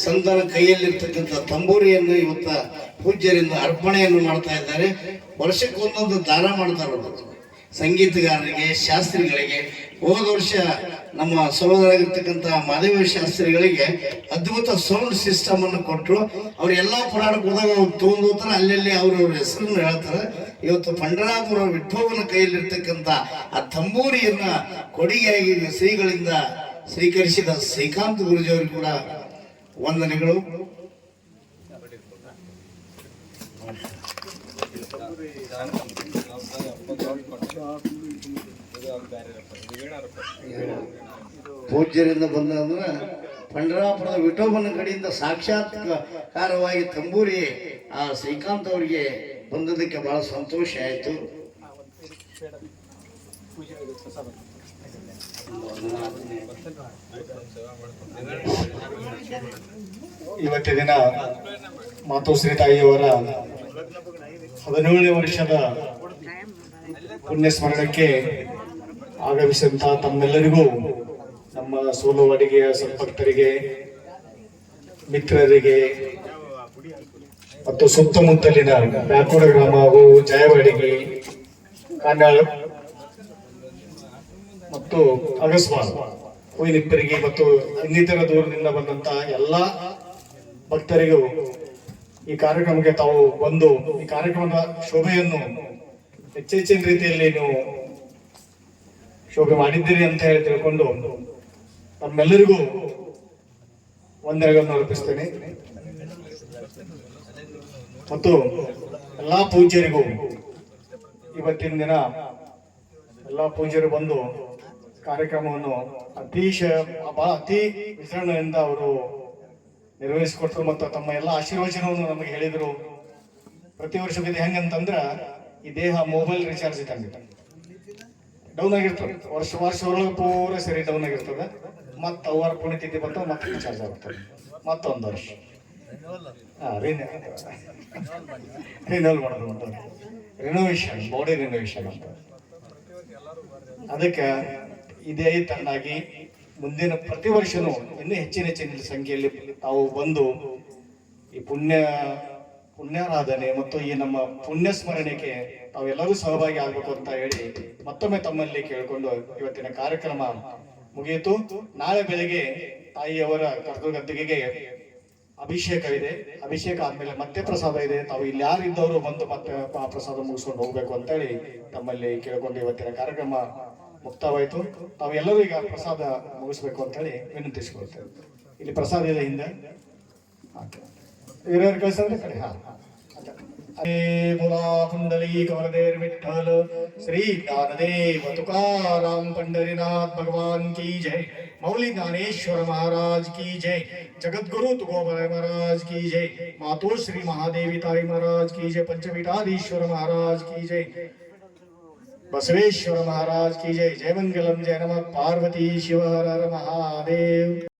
ಸಂತನ ಕೈಯಲ್ಲಿರ್ತಕ್ಕಂಥ ತಂಬೂರಿಯನ್ನು ಇವತ್ತ ಪೂಜ್ಯರಿಂದ ಅರ್ಪಣೆಯನ್ನು ಮಾಡ್ತಾ ಇದ್ದಾರೆ. ವರ್ಷಕ್ಕೆ ಒಂದೊಂದು ದಾನ ಮಾಡ್ತಾರೆ ಸಂಗೀತಗಾರರಿಗೆ, ಶಾಸ್ತ್ರಿಗಳಿಗೆ. ಹೋದ ವರ್ಷ ನಮ್ಮ ಸಹೋದರಾಗಿರ್ತಕ್ಕಂಥ ಮಾದೇವ ಶಾಸ್ತ್ರಿಗಳಿಗೆ ಅದ್ಭುತ ಸೌಂಡ್ ಸಿಸ್ಟಮ್ ಅನ್ನು ಕೊಟ್ಟರು. ಅವ್ರು ಎಲ್ಲ ಪುರಾಣಕ್ಕೆ ಹೋದಾಗ ಅವ್ರು ತೊಗೊಂಡೋಗ್ತಾರೆ, ಅಲ್ಲೆಲ್ಲಿ ಅವ್ರವ್ರ ಹೆಸರನ್ನು ಹೇಳ್ತಾರೆ. ಇವತ್ತು ಪಂಡರಾಪುರ ವಿಠೋಬನ ಕೈಯಲ್ಲಿರ್ತಕ್ಕಂಥ ಆ ತಂಬೂರಿಯನ್ನ ಕೊಡುಗೆಯಾಗಿ ಶ್ರೀಗಳಿಂದ ಸ್ವೀಕರಿಸಿದ ಶ್ರೀಕಾಂತ್ ಗುರುಜಿಯವರು ಕೂಡ ವಂದನೆಗಳು. ಪೂಜ್ಯರಿಂದ ಬಂದಂದ್ರೆ ಪಂಡರಾಪುರದ ವಿಠೋಬನ ಕಡೆಯಿಂದ ಸಾಕ್ಷಾತ್ಕಾರವಾಗಿ ತಂಬೂರಿ ಆ ಶ್ರೀಕಾಂತ್ ಅವರಿಗೆ ಬಂದದಕ್ಕೆ ಬಹಳ ಸಂತೋಷ ಆಯಿತು. ಇವತ್ತಿನ ದಿನ ಮಾತೋಶ್ರೀ ತಾಯಿಯವರ 17ನೇ ವರ್ಷದ ಪುಣ್ಯ ಸ್ಮರಣಕ್ಕೆ ಆಗಮಿಸಿದಂತಹ ತಮ್ಮೆಲ್ಲರಿಗೂ, ನಮ್ಮ ಸೋಲುವಾಡಿಗೆಯ ಸಂಪರ್ಕರಿಗೆ, ಮಿತ್ರರಿಗೆ ಮತ್ತು ಸುತ್ತಮುತ್ತಲಿನ ಬ್ಯಾಕೋಡ ಗ್ರಾಮ ಹಾಗೂ ಜಯವಾಡಿಗೆ, ಕಾನಾಳ್ ಮತ್ತು ಅಗಸ್ವಾಲ್, ಕೊಯ್ನಿಪ್ಪರಿಗೆ ಮತ್ತು ಇನ್ನಿತರ ದೂರದಿಂದ ಬಂದಂತಹ ಎಲ್ಲ ಭಕ್ತರಿಗೂ ಈ ಕಾರ್ಯಕ್ರಮಕ್ಕೆ ತಾವು ಬಂದು ಈ ಕಾರ್ಯಕ್ರಮದ ಶೋಭೆಯನ್ನು ಹೆಚ್ಚೆಚ್ಚಿನ ರೀತಿಯಲ್ಲಿ ನೀವು ಶೋಭೆ ಮಾಡಿದ್ದೀರಿ ಅಂತ ಹೇಳಿ ತಿಳ್ಕೊಂಡು ನಮ್ಮೆಲ್ಲರಿಗೂ ವಂದನೆಗಳನ್ನು ಅರ್ಪಿಸ್ತೇನೆ. ಮತ್ತು ಎಲ್ಲಾ ಪೂಜ್ಯರಿಗೂ ಇವತ್ತಿನ ದಿನ ಎಲ್ಲಾ ಪೂಜ್ಯರು ಬಂದು ಕಾರ್ಯಕ್ರಮವನ್ನು ಅತಿ ವಿಜೃಂಭಣೆಯಿಂದ ಅವರು ನಿರ್ವಹಿಸಿಕೊಟ್ರು ಮತ್ತು ತಮ್ಮ ಎಲ್ಲ ಆಶೀರ್ವಚನವನ್ನು ನಮಗೆ ಹೇಳಿದರು. ಪ್ರತಿ ವರ್ಷಕ್ಕೆ ಹೆಂಗಂತಂದ್ರ ಈ ದೇಹ ಮೊಬೈಲ್ ರಿಚಾರ್ಜ್ ಇದ್ದಂಗೆ ಡೌನ್ ಆಗಿರ್ತದೆ. ವರ್ಷ ಒಳಗೆ ಪೂರ ಸರಿ ಡೌನ್ ಆಗಿರ್ತದೆ. ಮತ್ತೆ ಅವರ ಪುಣ್ಯತಿಥಿ ಬಂತು, ಮತ್ತೆ ರಿಚಾರ್ಜ್ ಆಗ್ತದೆ ಮತ್ತೊಂದು ವರ್ಷ. ರಿನೋಲ್ ಮಾಡೋದು, ರಿನೋವೇಷನ್, ಬಾಡಿ ರಿನೋವೇಷನ್ ಅಂತ. ಅದಕ್ಕೆ ಇದೇ ತರನಾಗಿ ಮುಂದಿನ ಪ್ರತಿ ವರ್ಷನೂ ಇನ್ನೂ ಹೆಚ್ಚಿನ ಸಂಖ್ಯೆಯಲ್ಲಿ ತಾವು ಬಂದು ಈ ಪುಣ್ಯಾರಾಧನೆ ಮತ್ತು ಈ ನಮ್ಮ ಪುಣ್ಯ ಸ್ಮರಣೆಗೆ ತಾವೆಲ್ಲರೂ ಸಹಭಾಗಿ ಆಗ್ಬೇಕು ಅಂತ ಹೇಳಿ ಮತ್ತೊಮ್ಮೆ ತಮ್ಮಲ್ಲಿ ಕೇಳಿಕೊಂಡು ಇವತ್ತಿನ ಕಾರ್ಯಕ್ರಮ ಮುಗಿಯಿತು. ನಾಳೆ ಬೆಳಗ್ಗೆ ತಾಯಿಯವರ ಕರ್ತೃಗದ್ದಿಗೆಗೆ ಅಭಿಷೇಕವಿದೆ. ಅಭಿಷೇಕ ಆದ್ಮೇಲೆ ಮತ್ತೆ ಪ್ರಸಾದ ಇದೆ. ತಾವು ಇಲ್ಲಿ ಯಾರಿದ್ದವರು ಬಂದು ಮತ್ತೆ ಆ ಪ್ರಸಾದ ಮುಗಿಸ್ಕೊಂಡು ಹೋಗ್ಬೇಕು ಅಂತೇಳಿ ತಮ್ಮಲ್ಲಿ ಕೇಳಿಕೊಂಡು ಇವತ್ತಿನ ಕಾರ್ಯಕ್ರಮ ಮುಕ್ತವಾಯಿತು. ತಾವೆಲ್ಲರೂ ಈಗ ಪ್ರಸಾದ ಮುಗಿಸ್ಬೇಕು ಅಂತ ಹೇಳಿ ವಿನಂತಿಸಿಕೊಳ್ತೇವೆ. ಇಲ್ಲಿ ಪ್ರಸಾದ ಇದೆ ಹಿಂದೆ ಹಿರಿಯರು ಕಳಿಸಿದ್ರೆ ಕಡೆ. पुंडलीक वरदेव विठ्ठल श्री ज्ञानदेव तुकाराम पंढरीनाथ भगवान की जय. मौली ज्ञानेश्वर महाराज की जय. जगद्गुरु तुकोबर महाराज की जय. मातो श्री महादेवी ताई महाराज की जय. पंचपीठाधीश्वर महाराज की जय. बसवेश्वर महाराज की जय. जय मंगलम जय नमः पार्वती शिव हर हर महादेव.